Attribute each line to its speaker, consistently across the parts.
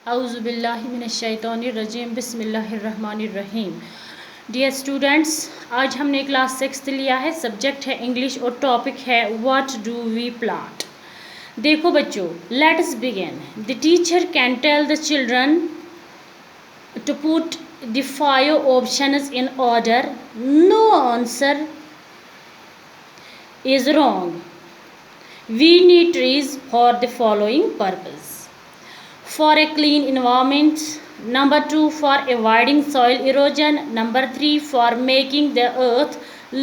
Speaker 1: اعوذ باللہ من الشیطان الرجیم بسم اللہ الرحمن الرحیم. ڈیئر اسٹوڈینٹس، آج ہم نے کلاس 6 لیا ہے. سبجیکٹ ہے انگلش اور ٹاپک ہے واٹ ڈو وی پلانٹ. دیکھو بچوں، let's begin. The teacher can tell the children to put the 5 options in order. No answer is wrong. We need trees for the following purpose: for a clean environment, number 2 for avoiding soil erosion, number 3 for making the earth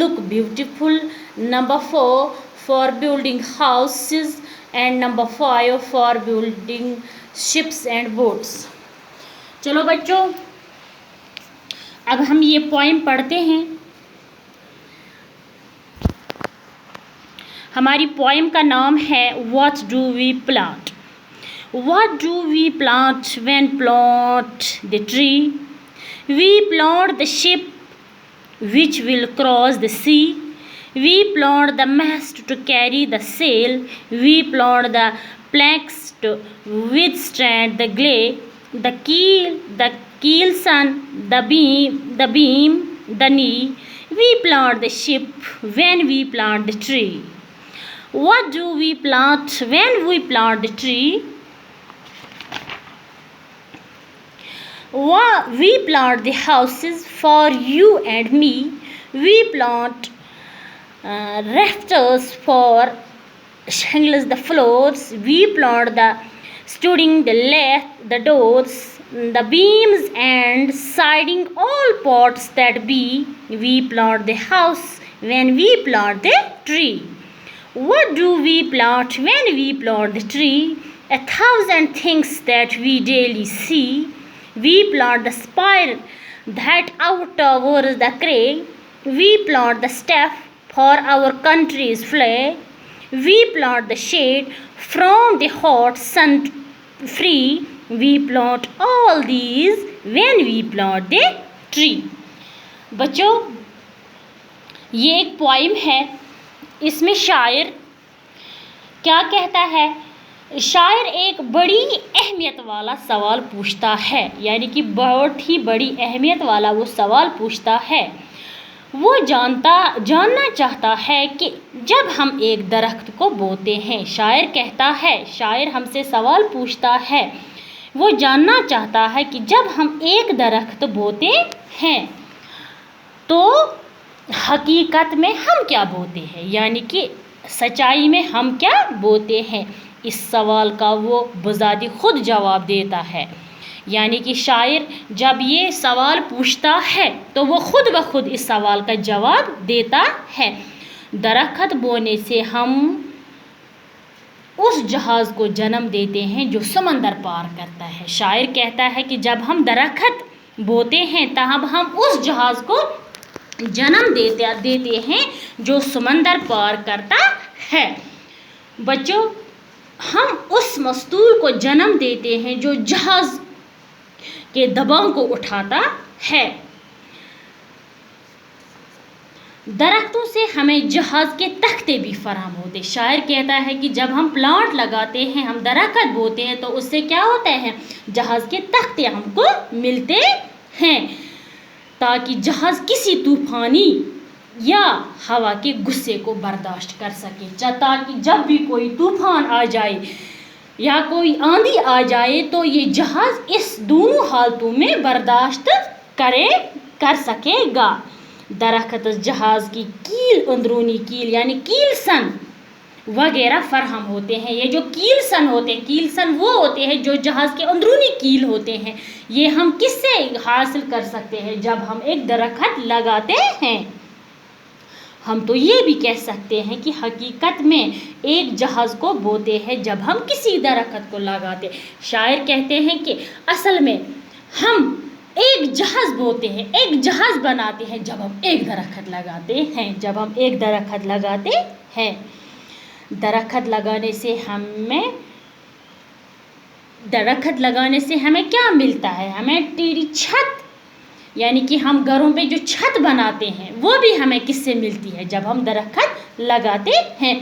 Speaker 1: look beautiful, number 4 for building houses, and number 5 for building ships and boats. چلو بچوں، اب ہم یہ پوائم پڑھتے ہیں. ہماری poem کا نام ہے what do we plant. What do we plant when plant the tree? We plant the ship which will cross the sea. We plant the mast to carry the sail. We plant the planks to withstand the glare. The keelson, the beam, the knee. We plant the ship when we plant the tree. What do we plant when we plant the tree? We plant the houses for you and me. We plant rafters for shingles the floors. We plant the studding the lath, the doors, the beams and siding, all parts that be. We plant the house when we plant the tree. What do we plant when we plant the tree? 1,000 things that we daily see. We plant the spire that outtowers the crag. We plant the staff for our country's flag. We plant the shade from the hot sun free. We plant all these when we plant the tree. بچوں، یہ ایک پوائم ہے. اس میں شاعر کیا کہتا ہے؟ شاعر ایک بڑی اہمیت والا سوال پوچھتا ہے، یعنی کہ بہت ہی بڑی اہمیت والا وہ سوال پوچھتا ہے. وہ جاننا چاہتا ہے کہ جب ہم ایک درخت کو بوتے ہیں، شاعر کہتا ہے، شاعر ہم سے سوال پوچھتا ہے، وہ جاننا چاہتا ہے کہ جب ہم ایک درخت بوتے ہیں تو حقیقت میں ہم کیا بوتے ہیں، یعنی کہ سچائی میں ہم کیا بوتے ہیں. اس سوال کا وہ بذات خود جواب دیتا ہے. یعنی کہ شاعر جب یہ سوال پوچھتا ہے تو وہ خود بخود اس سوال کا جواب دیتا ہے. درخت بونے سے ہم اس جہاز کو جنم دیتے ہیں جو سمندر پار کرتا ہے. شاعر کہتا ہے کہ جب ہم درخت بوتے ہیں تب ہم اس جہاز کو جنم دیتے ہیں جو سمندر پار کرتا ہے. بچوں، ہم اس مستور کو جنم دیتے ہیں جو جہاز کے دباؤ کو اٹھاتا ہے. درختوں سے ہمیں جہاز کے تختے بھی فراہم ہوتے. شاعر کہتا ہے کہ جب ہم پلانٹ لگاتے ہیں، ہم درخت بوتے ہیں تو اس سے کیا ہوتا ہے؟ جہاز کے تختے ہم کو ملتے ہیں تاکہ جہاز کسی طوفانی یا ہوا کے غصے کو برداشت کر سکے. تاکہ جب بھی کوئی طوفان آ جائے یا کوئی آندھی آ جائے تو یہ جہاز اس دونوں حالتوں میں برداشت کر سکے گا. درخت جہاز کی کیل، اندرونی کیل یعنی کیل سن وغیرہ فراہم ہوتے ہیں. یہ جو کیل سن ہوتے ہیں، کیل سن وہ ہوتے ہیں جو جہاز کے اندرونی کیل ہوتے ہیں. یہ ہم کس سے حاصل کر سکتے ہیں؟ جب ہم ایک درخت لگاتے ہیں. ہم تو یہ بھی کہہ سکتے ہیں کہ حقیقت میں ایک جہاز کو بوتے ہیں جب ہم کسی درخت کو لگاتے. شاعر کہتے ہیں کہ اصل میں ہم ایک جہاز بوتے ہیں، ایک جہاز بناتے ہیں جب ہم ایک درخت لگاتے ہیں. جب ہم ایک درخت لگاتے ہیں. درخت لگانے سے ہمیں کیا ملتا ہے؟ ہمیں ٹیڑھی چھت، یعنی کہ ہم گھروں پہ جو چھت بناتے ہیں وہ بھی ہمیں کس سے ملتی ہے؟ جب ہم درخت لگاتے ہیں.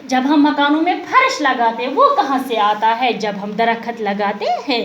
Speaker 1: جب ہم مکانوں میں فرش لگاتے ہیں وہ کہاں سے آتا ہے؟ جب ہم درخت لگاتے ہیں.